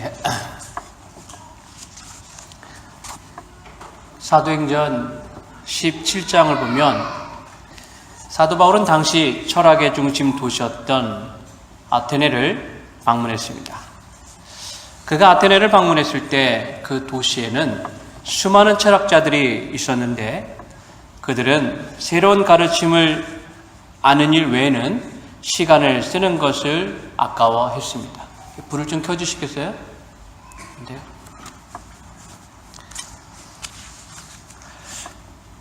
예. 사도행전 17장을 보면 사도 바울은 당시 철학의 중심 도시였던 아테네를 방문했습니다. 그가 아테네를 방문했을 때 그 도시에는 수많은 철학자들이 있었는데 그들은 새로운 가르침을 아는 일 외에는 시간을 쓰는 것을 아까워했습니다. 불을 좀 켜주시겠어요? 네.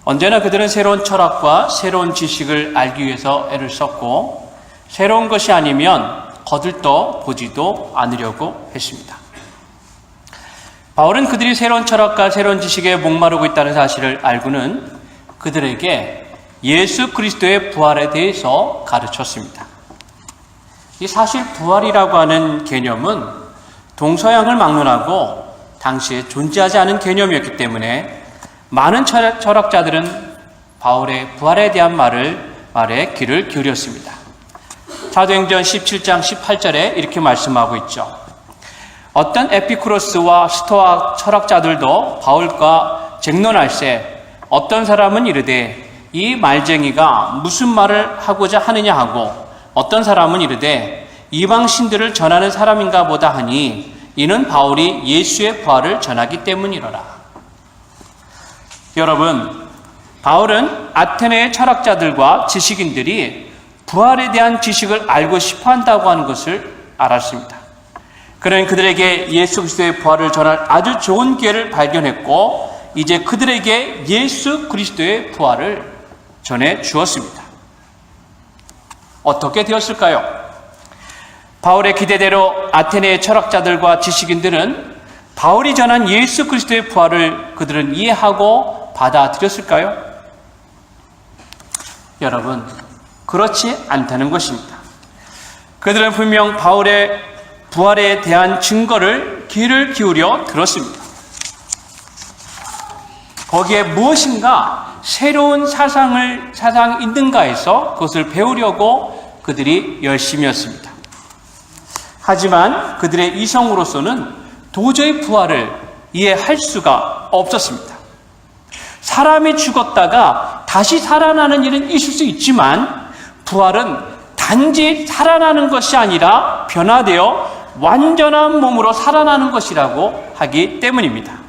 언제나 그들은 새로운 철학과 새로운 지식을 알기 위해서 애를 썼고 새로운 것이 아니면 거들떠 보지도 않으려고 했습니다. 바울은 그들이 새로운 철학과 새로운 지식에 목마르고 있다는 사실을 알고는 그들에게 예수 그리스도의 부활에 대해서 가르쳤습니다. 이 사실 부활이라고 하는 개념은 동서양을 막론하고 당시에 존재하지 않은 개념이었기 때문에 많은 철학자들은 바울의 부활에 대한 말에 귀를 기울였습니다. 사도행전 17장 18절에 이렇게 말씀하고 있죠. 어떤 에피쿠로스와 스토아 철학자들도 바울과 쟁론할세 어떤 사람은 이르되 이 말쟁이가 무슨 말을 하고자 하느냐 하고 어떤 사람은 이르되 이방 신들을 전하는 사람인가 보다 하니 이는 바울이 예수의 부활을 전하기 때문이로라. 여러분, 바울은 아테네의 철학자들과 지식인들이 부활에 대한 지식을 알고 싶어 한다고 하는 것을 알았습니다. 그는 그들에게 예수 그리스도의 부활을 전할 아주 좋은 기회를 발견했고 이제 그들에게 예수 그리스도의 부활을 전해 주었습니다. 어떻게 되었을까요? 바울의 기대대로 아테네의 철학자들과 지식인들은 바울이 전한 예수 그리스도의 부활을 그들은 이해하고 받아들였을까요? 여러분, 그렇지 않다는 것입니다. 그들은 분명 바울의 부활에 대한 증거를 귀를 기울여 들었습니다. 거기에 무엇인가 새로운 사상이 있는가 해서 그것을 배우려고 그들이 열심이었습니다. 하지만 그들의 이성으로서는 도저히 부활을 이해할 수가 없었습니다. 사람이 죽었다가 다시 살아나는 일은 있을 수 있지만 부활은 단지 살아나는 것이 아니라 변화되어 완전한 몸으로 살아나는 것이라고 하기 때문입니다.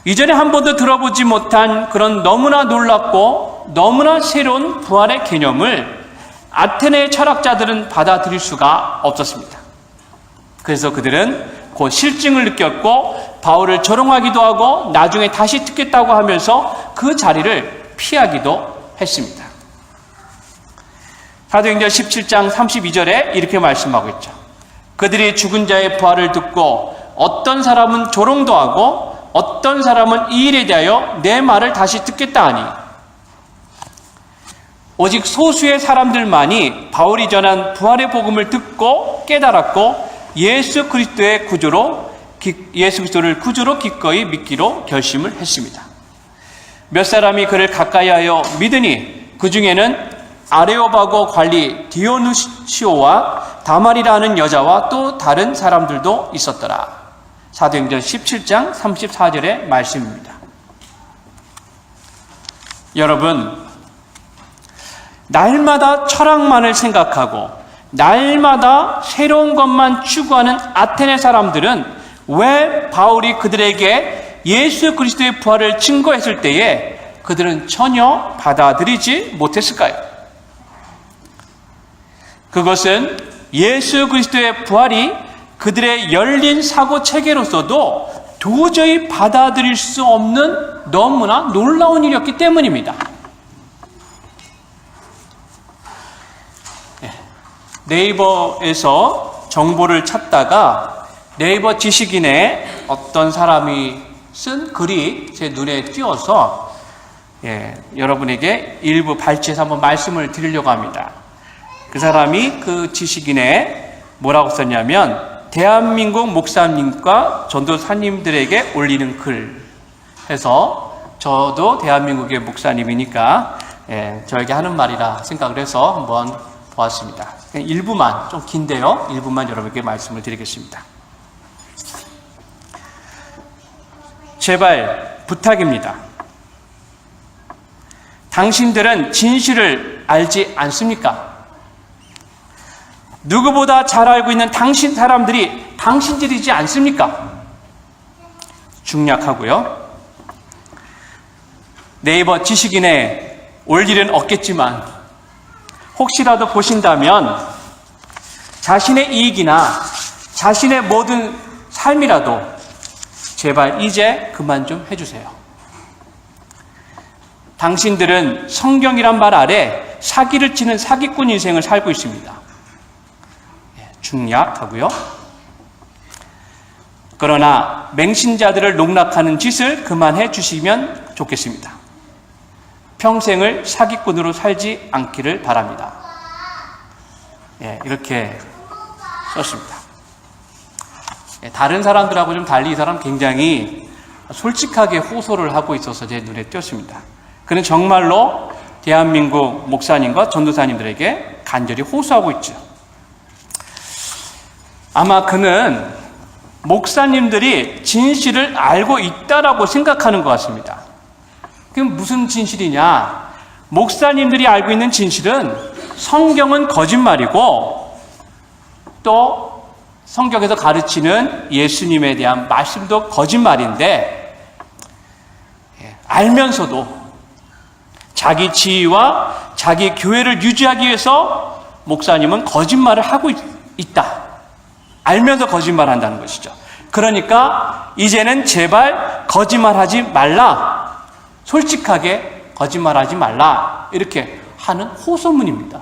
이전에 한 번도 들어보지 못한 그런 너무나 놀랍고 너무나 새로운 부활의 개념을 아테네의 철학자들은 받아들일 수가 없었습니다. 그래서 그들은 곧 실증을 느꼈고 바울을 조롱하기도 하고 나중에 다시 듣겠다고 하면서 그 자리를 피하기도 했습니다. 사도행전 17장 32절에 이렇게 말씀하고 있죠. 그들이 죽은 자의 부활을 듣고 어떤 사람은 조롱도 하고 어떤 사람은 이 일에 대하여 내 말을 다시 듣겠다 하니 오직 소수의 사람들만이 바울이 전한 부활의 복음을 듣고 깨달았고 예수 그리스도를 구주로 기꺼이 믿기로 결심을 했습니다. 몇 사람이 그를 가까이하여 믿으니 그 중에는 아레오바고 관리 디오누시오와 다말이라 하는 여자와 또 다른 사람들도 있었더라. 사도행전 17장 34절의 말씀입니다. 여러분, 날마다 철학만을 생각하고 날마다 새로운 것만 추구하는 아테네 사람들은 왜 바울이 그들에게 예수 그리스도의 부활을 증거했을 때에 그들은 전혀 받아들이지 못했을까요? 그것은 예수 그리스도의 부활이 그들의 열린 사고 체계로서도 도저히 받아들일 수 없는 너무나 놀라운 일이었기 때문입니다. 네이버에서 정보를 찾다가 네이버 지식인의 어떤 사람이 쓴 글이 제 눈에 띄어서 여러분에게 일부 발췌해서 한번 말씀을 드리려고 합니다. 그 사람이 그 지식인에 뭐라고 썼냐면 대한민국 목사님과 전도사님들에게 올리는 글 해서 저도 대한민국의 목사님이니까 저에게 하는 말이라 생각을 해서 한번 보았습니다. 일부만, 좀 긴데요. 일부만 여러분께 말씀을 드리겠습니다. 제발 부탁입니다. 당신들은 진실을 알지 않습니까? 누구보다 잘 알고 있는 당신 사람들이 당신들이지 않습니까? 중략하고요. 네이버 지식인에 올 일은 없겠지만 혹시라도 보신다면 자신의 이익이나 자신의 모든 삶이라도 제발 이제 그만 좀 해주세요. 당신들은 성경이란 말 아래 사기를 치는 사기꾼 인생을 살고 있습니다. 중략하고요. 그러나 맹신자들을 농락하는 짓을 그만해 주시면 좋겠습니다. 평생을 사기꾼으로 살지 않기를 바랍니다. 이렇게 썼습니다. 다른 사람들하고 좀 달리 이 사람 굉장히 솔직하게 호소를 하고 있어서 제 눈에 띄었습니다. 그는 정말로 대한민국 목사님과 전도사님들에게 간절히 호소하고 있죠. 아마 그는 목사님들이 진실을 알고 있다라고 생각하는 것 같습니다. 그럼 무슨 진실이냐? 목사님들이 알고 있는 진실은 성경은 거짓말이고 또 성경에서 가르치는 예수님에 대한 말씀도 거짓말인데 알면서도 자기 지위와 자기 교회를 유지하기 위해서 목사님은 거짓말을 하고 있다. 알면서 거짓말한다는 것이죠. 그러니까 이제는 제발 거짓말하지 말라. 솔직하게 거짓말하지 말라. 이렇게 하는 호소문입니다.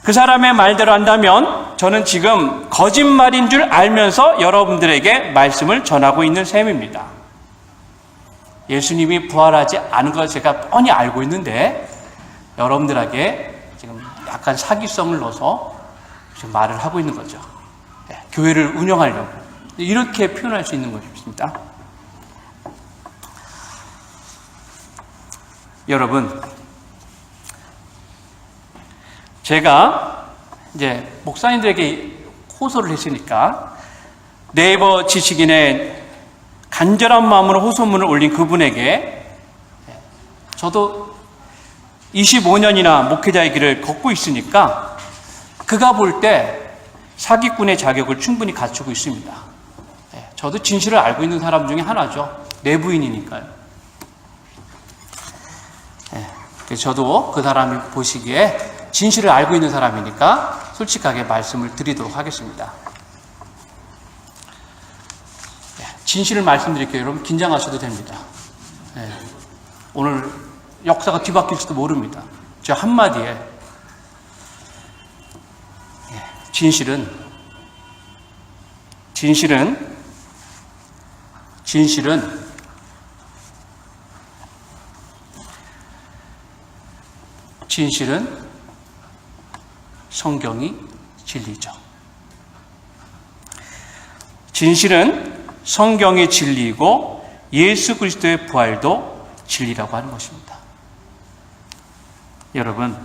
그 사람의 말대로 한다면 저는 지금 거짓말인 줄 알면서 여러분들에게 말씀을 전하고 있는 셈입니다. 예수님이 부활하지 않은 걸 제가 뻔히 알고 있는데 여러분들에게 지금 약간 사기성을 넣어서 지금 말을 하고 있는 거죠. 교회를 운영하려고 이렇게 표현할 수 있는 것입니다. 여러분, 제가 이제 목사님들에게 호소를 했으니까 네이버 지식인의 간절한 마음으로 호소문을 올린 그분에게 저도 25년이나 목회자의 길을 걷고 있으니까 그가 볼 때 사기꾼의 자격을 충분히 갖추고 있습니다. 저도 진실을 알고 있는 사람 중에 하나죠. 내부인이니까요. 저도 그 사람이 보시기에 진실을 알고 있는 사람이니까 솔직하게 말씀을 드리도록 하겠습니다. 진실을 말씀드릴게요. 여러분 긴장하셔도 됩니다. 오늘 역사가 뒤바뀔지도 모릅니다. 저 한마디에 진실은 성경이 진리죠. 진실은 성경의 진리이고 예수 그리스도의 부활도 진리라고 하는 것입니다. 여러분,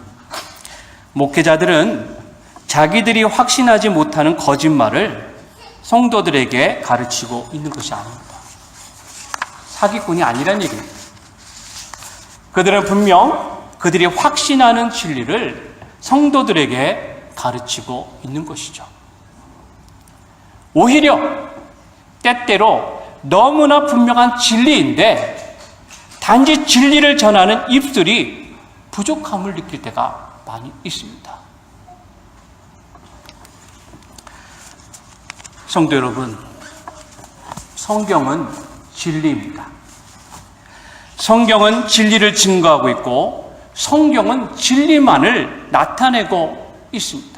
목회자들은 자기들이 확신하지 못하는 거짓말을 성도들에게 가르치고 있는 것이 아닙니다. 사기꾼이 아니란 얘기입니다. 그들은 분명 그들이 확신하는 진리를 성도들에게 가르치고 있는 것이죠. 오히려 때때로 너무나 분명한 진리인데 단지 진리를 전하는 입술이 부족함을 느낄 때가 많이 있습니다. 성도 여러분, 성경은 진리입니다. 성경은 진리를 증거하고 있고 성경은 진리만을 나타내고 있습니다.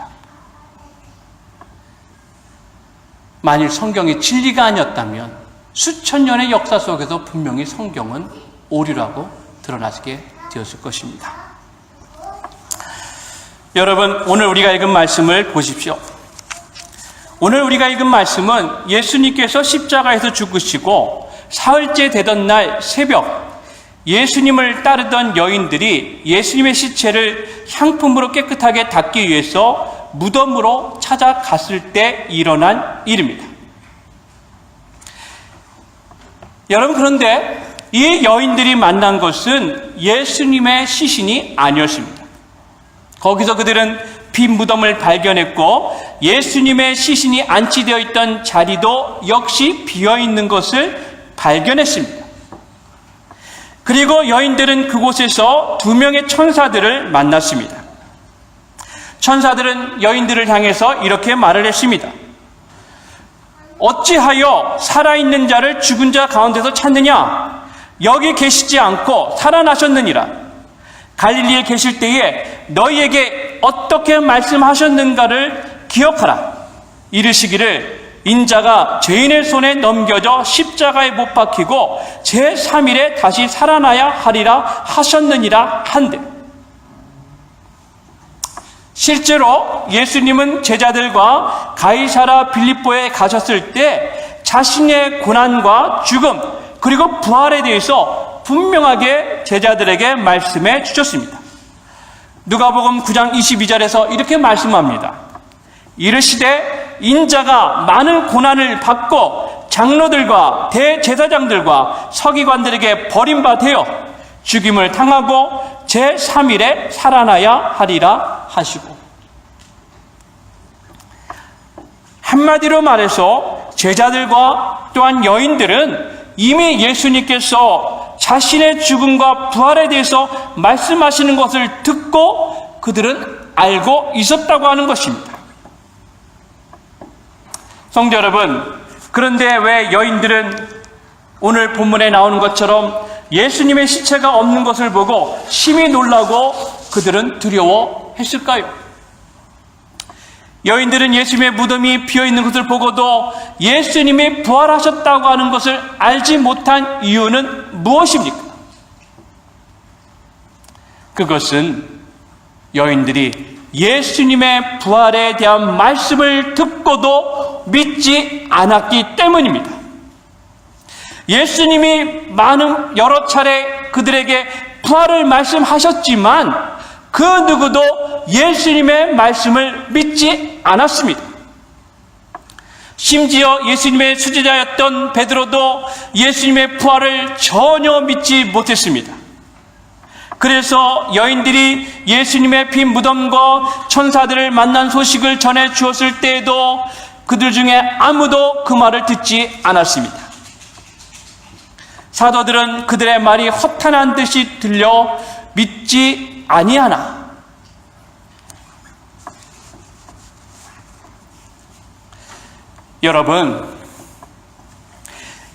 만일 성경이 진리가 아니었다면 수천 년의 역사 속에서 분명히 성경은 오류라고 드러나게 되었을 것입니다. 여러분, 오늘 우리가 읽은 말씀을 보십시오. 오늘 우리가 읽은 말씀은 예수님께서 십자가에서 죽으시고 사흘째 되던 날 새벽 예수님을 따르던 여인들이 예수님의 시체를 향품으로 깨끗하게 닦기 위해서 무덤으로 찾아갔을 때 일어난 일입니다. 여러분, 그런데 이 여인들이 만난 것은 예수님의 시신이 아니었습니다. 거기서 그들은 빈 무덤을 발견했고 예수님의 시신이 안치되어 있던 자리도 역시 비어있는 것을 발견했습니다. 그리고 여인들은 그곳에서 2명의 천사들을 만났습니다. 천사들은 여인들을 향해서 이렇게 말을 했습니다. 어찌하여 살아있는 자를 죽은 자 가운데서 찾느냐? 여기 계시지 않고 살아나셨느니라. 갈릴리에 계실 때에 너희에게 어떻게 말씀하셨는가를 기억하라. 이르시기를 인자가 죄인의 손에 넘겨져 십자가에 못 박히고 제3일에 다시 살아나야 하리라 하셨느니라 한데, 실제로 예수님은 제자들과 가이사라 빌립보에 가셨을 때 자신의 고난과 죽음 그리고 부활에 대해서 분명하게 제자들에게 말씀해 주셨습니다. 누가복음 9장 22절에서 이렇게 말씀합니다. 이르시되 인자가 많은 고난을 받고 장로들과 대제사장들과 서기관들에게 버림받아 죽임을 당하고 제3일에 살아나야 하리라 하시고, 한마디로 말해서 제자들과 또한 여인들은 이미 예수님께서 자신의 죽음과 부활에 대해서 말씀하시는 것을 듣고 그들은 알고 있었다고 하는 것입니다. 성도 여러분, 그런데 왜 여인들은 오늘 본문에 나오는 것처럼 예수님의 시체가 없는 것을 보고 심히 놀라고 그들은 두려워했을까요? 여인들은 예수님의 무덤이 비어있는 것을 보고도 예수님이 부활하셨다고 하는 것을 알지 못한 이유는 무엇입니까? 그것은 여인들이 예수님의 부활에 대한 말씀을 듣고도 믿지 않았기 때문입니다. 예수님이 여러 차례 그들에게 부활을 말씀하셨지만 그 누구도 예수님의 말씀을 믿지 않았습니다. 심지어 예수님의 수제자였던 베드로도 예수님의 부활을 전혀 믿지 못했습니다. 그래서 여인들이 예수님의 빈 무덤과 천사들을 만난 소식을 전해 주었을 때에도 그들 중에 아무도 그 말을 듣지 않았습니다. 사도들은 그들의 말이 허탄한 듯이 들려 믿지 아니하나. 여러분,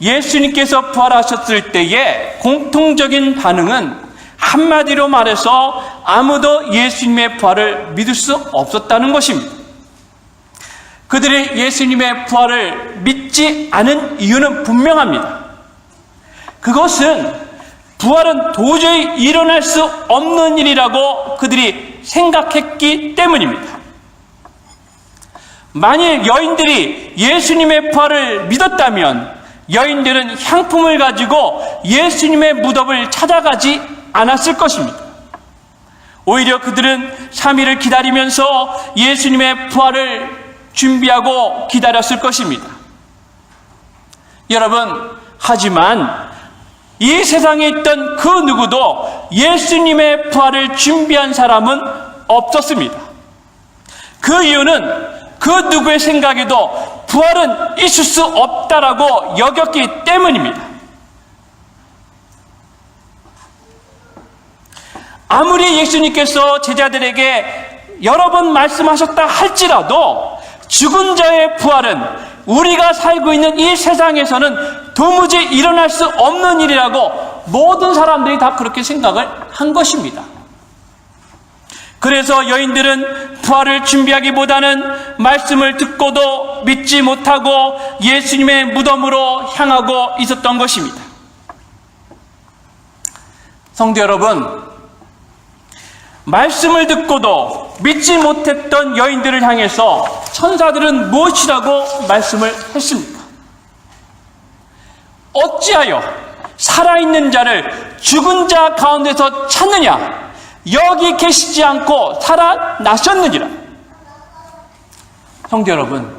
예수님께서 부활하셨을 때의 공통적인 반응은 한마디로 말해서 아무도 예수님의 부활을 믿을 수 없었다는 것입니다. 그들이 예수님의 부활을 믿지 않은 이유는 분명합니다. 그것은 부활은 도저히 일어날 수 없는 일이라고 그들이 생각했기 때문입니다. 만일 여인들이 예수님의 부활을 믿었다면 여인들은 향품을 가지고 예수님의 무덤을 찾아가지 않았을 것입니다. 오히려 그들은 3일을 기다리면서 예수님의 부활을 준비하고 기다렸을 것입니다. 여러분, 하지만 이 세상에 있던 그 누구도 예수님의 부활을 준비한 사람은 없었습니다. 그 이유는 그 누구의 생각에도 부활은 있을 수 없다라고 여겼기 때문입니다. 아무리 예수님께서 제자들에게 여러 번 말씀하셨다 할지라도 죽은 자의 부활은 우리가 살고 있는 이 세상에서는 도무지 일어날 수 없는 일이라고 모든 사람들이 다 그렇게 생각을 한 것입니다. 그래서 여인들은 부활을 준비하기보다는 말씀을 듣고도 믿지 못하고 예수님의 무덤으로 향하고 있었던 것입니다. 성도 여러분, 말씀을 듣고도 믿지 못했던 여인들을 향해서 천사들은 무엇이라고 말씀을 했습니까? 어찌하여 살아있는 자를 죽은 자 가운데서 찾느냐? 여기 계시지 않고 살아나셨느니라. 성도 여러분,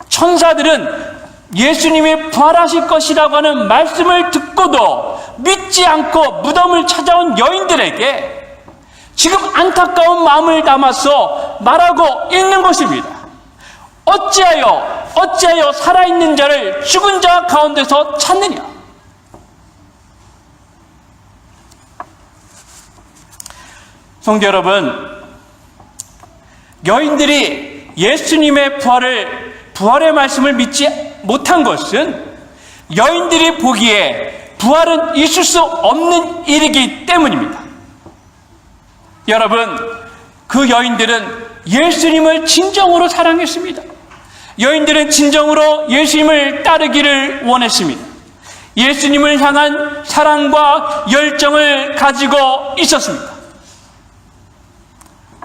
천사들은 예수님이 부활하실 것이라고 하는 말씀을 듣고도 믿지 않고 무덤을 찾아온 여인들에게 지금 안타까운 마음을 담아서 말하고 있는 것입니다. 어찌하여 살아있는 자를 죽은 자 가운데서 찾느냐? 성도 여러분, 여인들이 예수님의 부활의 말씀을 믿지 못한 것은 여인들이 보기에 부활은 있을 수 없는 일이기 때문입니다. 여러분, 그 여인들은 예수님을 진정으로 사랑했습니다. 여인들은 진정으로 예수님을 따르기를 원했습니다. 예수님을 향한 사랑과 열정을 가지고 있었습니다.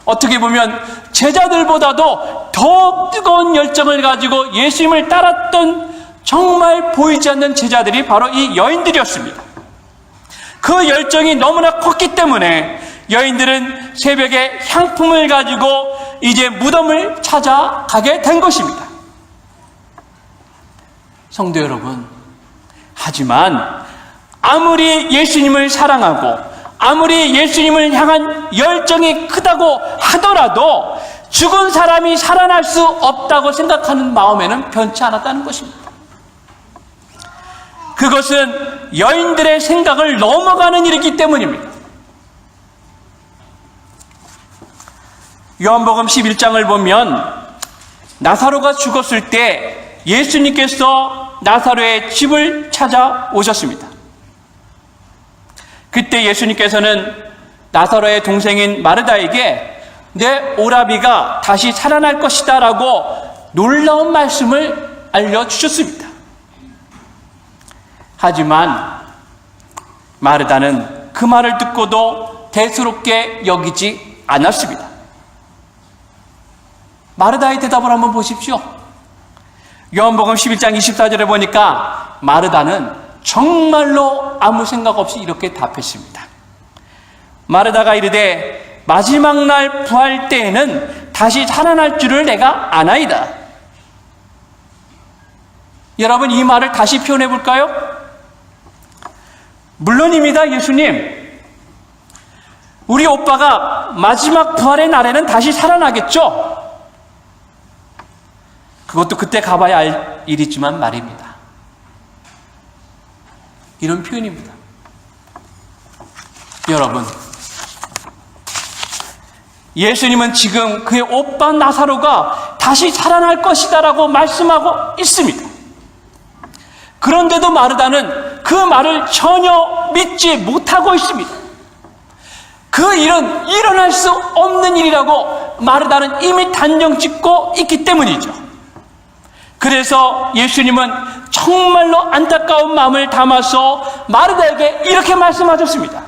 어떻게 보면 제자들보다도 더 뜨거운 열정을 가지고 예수님을 따랐던 정말 보이지 않는 제자들이 바로 이 여인들이었습니다. 그 열정이 너무나 컸기 때문에 여인들은 새벽에 향품을 가지고 이제 무덤을 찾아가게 된 것입니다. 성도 여러분, 하지만 아무리 예수님을 사랑하고 아무리 예수님을 향한 열정이 크다고 하더라도 죽은 사람이 살아날 수 없다고 생각하는 마음에는 변치 않았다는 것입니다. 그것은 여인들의 생각을 넘어가는 일이기 때문입니다. 요한복음 11장을 보면 나사로가 죽었을 때 예수님께서 나사로의 집을 찾아오셨습니다. 그때 예수님께서는 나사로의 동생인 마르다에게 내 오라비가 다시 살아날 것이다 라고 놀라운 말씀을 알려주셨습니다. 하지만 마르다는 그 말을 듣고도 대수롭게 여기지 않았습니다. 마르다의 대답을 한번 보십시오. 요한복음 11장 24절에 보니까 마르다는 정말로 아무 생각 없이 이렇게 답했습니다. 마르다가 이르되 마지막 날 부활 때에는 다시 살아날 줄을 내가 아나이다. 여러분, 이 말을 다시 표현해 볼까요? 물론입니다, 예수님. 우리 오빠가 마지막 부활의 날에는 다시 살아나겠죠? 그것도 그때 가봐야 알 일이지만 말입니다. 이런 표현입니다. 여러분, 예수님은 지금 그의 오빠 나사로가 다시 살아날 것이다 라고 말씀하고 있습니다. 그런데도 마르다는 그 말을 전혀 믿지 못하고 있습니다. 그 일은 일어날 수 없는 일이라고 마르다는 이미 단정 짓고 있기 때문이죠. 그래서 예수님은 정말로 안타까운 마음을 담아서 마르다에게 이렇게 말씀하셨습니다.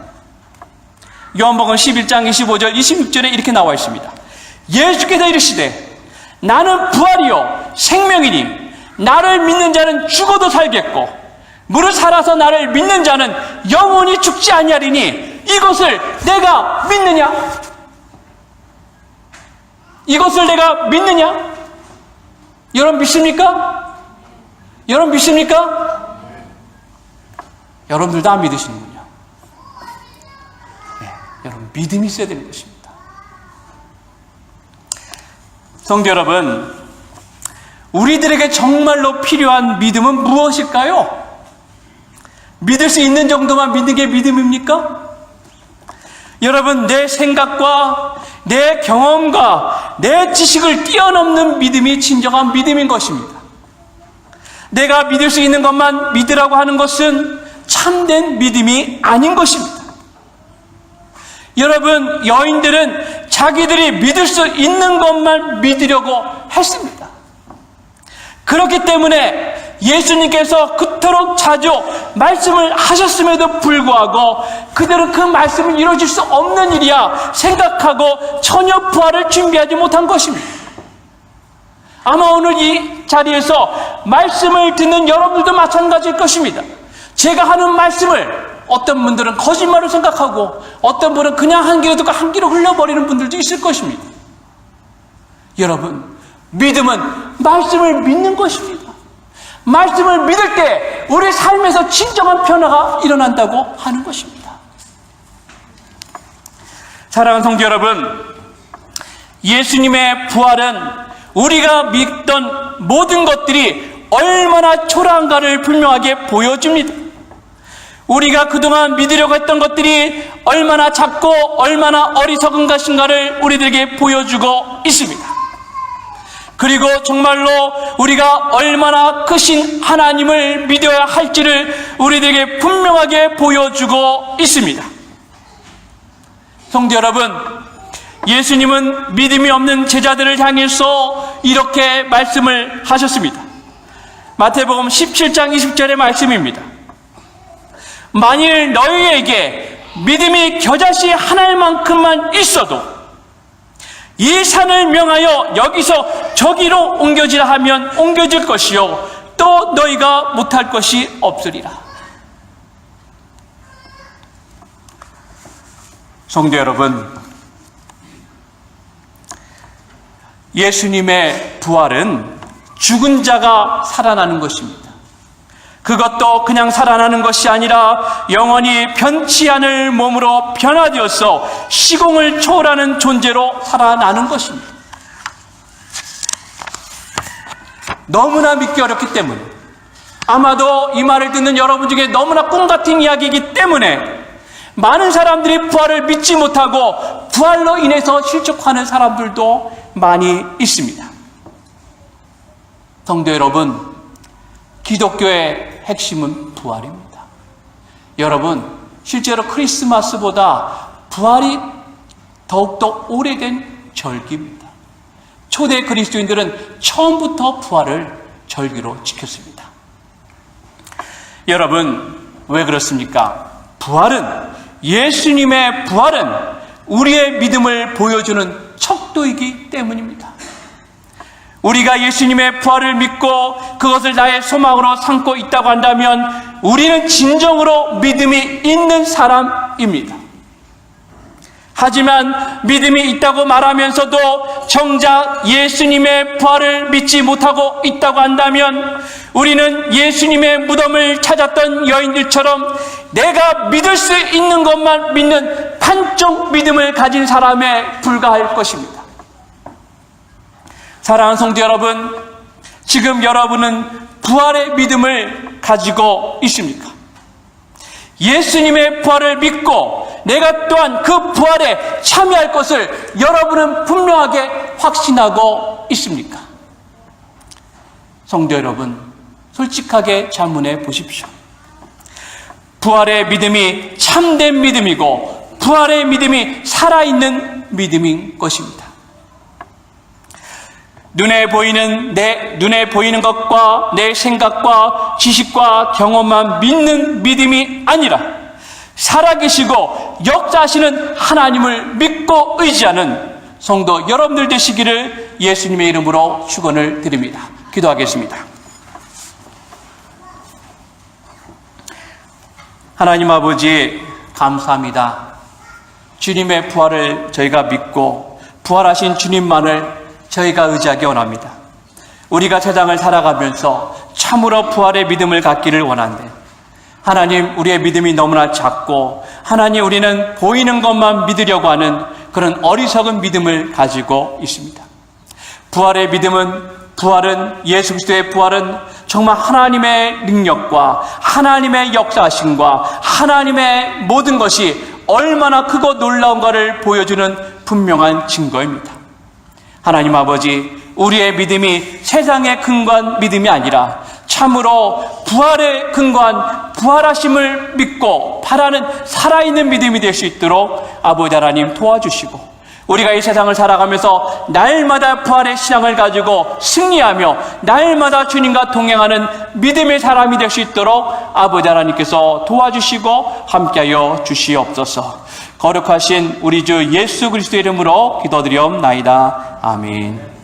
요한복음 11장 25절 26절에 이렇게 나와 있습니다. 예수께서 이르시되 나는 부활이요 생명이니 나를 믿는 자는 죽어도 살겠고 무릇 살아서 나를 믿는 자는 영원히 죽지 아니하리니 이것을 내가 믿느냐? 이것을 내가 믿느냐? 여러분 믿습니까? 여러분 믿습니까? 여러분들도 안 믿으시는군요. 네, 여러분 믿음이 있어야 되는 것입니다. 성도 여러분, 우리들에게 정말로 필요한 믿음은 무엇일까요? 믿을 수 있는 정도만 믿는 게 믿음입니까? 여러분, 내 생각과 내 경험과 내 지식을 뛰어넘는 믿음이 진정한 믿음인 것입니다. 내가 믿을 수 있는 것만 믿으라고 하는 것은 참된 믿음이 아닌 것입니다. 여러분, 여인들은 자기들이 믿을 수 있는 것만 믿으려고 했습니다. 그렇기 때문에 예수님께서 그토록 자주 말씀을 하셨음에도 불구하고 그들은 그 말씀을 이루어질 수 없는 일이야 생각하고 전혀 부활을 준비하지 못한 것입니다. 아마 오늘 이 자리에서 말씀을 듣는 여러분들도 마찬가지일 것입니다. 제가 하는 말씀을 어떤 분들은 거짓말로 생각하고 어떤 분은 그냥 한 귀로 듣고 한 귀로 흘려버리는 분들도 있을 것입니다. 여러분, 믿음은 말씀을 믿는 것입니다. 말씀을 믿을 때 우리 삶에서 진정한 변화가 일어난다고 하는 것입니다. 사랑하는 성도 여러분, 예수님의 부활은 우리가 믿던 모든 것들이 얼마나 초라한가를 분명하게 보여줍니다. 우리가 그동안 믿으려고 했던 것들이 얼마나 작고 얼마나 어리석은 것인가를 우리들에게 보여주고 있습니다. 그리고 정말로 우리가 얼마나 크신 하나님을 믿어야 할지를 우리들에게 분명하게 보여주고 있습니다. 성도 여러분, 예수님은 믿음이 없는 제자들을 향해서 이렇게 말씀을 하셨습니다. 마태복음 17장 20절의 말씀입니다. 만일 너희에게 믿음이 겨자씨 하나만큼만 있어도 이 산을 명하여 여기서 저기로 옮겨지라 하면 옮겨질 것이요 또 너희가 못할 것이 없으리라. 성도 여러분, 예수님의 부활은 죽은 자가 살아나는 것입니다. 그것도 그냥 살아나는 것이 아니라 영원히 변치 않을 몸으로 변화되어서 시공을 초월하는 존재로 살아나는 것입니다. 너무나 믿기 어렵기 때문에, 아마도 이 말을 듣는 여러분 중에 너무나 꿈 같은 이야기이기 때문에 많은 사람들이 부활을 믿지 못하고 부활로 인해서 실족하는 사람들도 많이 있습니다. 성도 여러분, 기독교의 핵심은 부활입니다. 여러분, 실제로 크리스마스보다 부활이 더욱더 오래된 절기입니다. 초대 그리스도인들은 처음부터 부활을 절기로 지켰습니다. 여러분, 왜 그렇습니까? 예수님의 부활은 우리의 믿음을 보여주는 척도이기 때문입니다. 우리가 예수님의 부활을 믿고 그것을 나의 소망으로 삼고 있다고 한다면 우리는 진정으로 믿음이 있는 사람입니다. 하지만 믿음이 있다고 말하면서도 정작 예수님의 부활을 믿지 못하고 있다고 한다면 우리는 예수님의 무덤을 찾았던 여인들처럼 내가 믿을 수 있는 것만 믿는 판쪽 믿음을 가진 사람에 불과할 것입니다. 사랑하는 성도 여러분, 지금 여러분은 부활의 믿음을 가지고 있습니까? 예수님의 부활을 믿고 내가 또한 그 부활에 참여할 것을 여러분은 분명하게 확신하고 있습니까? 성도 여러분, 솔직하게 자문해 보십시오. 부활의 믿음이 참된 믿음이고 부활의 믿음이 살아있는 믿음인 것입니다. 눈에 보이는 것과 내 생각과 지식과 경험만 믿는 믿음이 아니라 살아계시고 역사하시는 하나님을 믿고 의지하는 성도 여러분들 되시기를 예수님의 이름으로 축원을 드립니다. 기도하겠습니다. 하나님 아버지, 감사합니다. 주님의 부활을 저희가 믿고 부활하신 주님만을 저희가 의지하기 원합니다. 우리가 세상을 살아가면서 참으로 부활의 믿음을 갖기를 원한데, 하나님, 우리의 믿음이 너무나 작고 하나님, 우리는 보이는 것만 믿으려고 하는 그런 어리석은 믿음을 가지고 있습니다. 부활의 부활은 예수 그리스도의 부활은 정말 하나님의 능력과 하나님의 역사하심과 하나님의 모든 것이 얼마나 크고 놀라운가를 보여주는 분명한 증거입니다. 하나님 아버지, 우리의 믿음이 세상에 근거한 믿음이 아니라 참으로 부활에 근거한 부활하심을 믿고 바라는 살아있는 믿음이 될 수 있도록 아버지 하나님 도와주시고, 우리가 이 세상을 살아가면서 날마다 부활의 신앙을 가지고 승리하며 날마다 주님과 동행하는 믿음의 사람이 될 수 있도록 아버지 하나님께서 도와주시고 함께하여 주시옵소서. 거룩하신 우리 주 예수 그리스도의 이름으로 기도드리옵나이다. 아멘.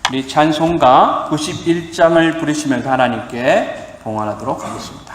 우리 찬송가 91장을 부르시면서 하나님께 봉헌하도록 하겠습니다.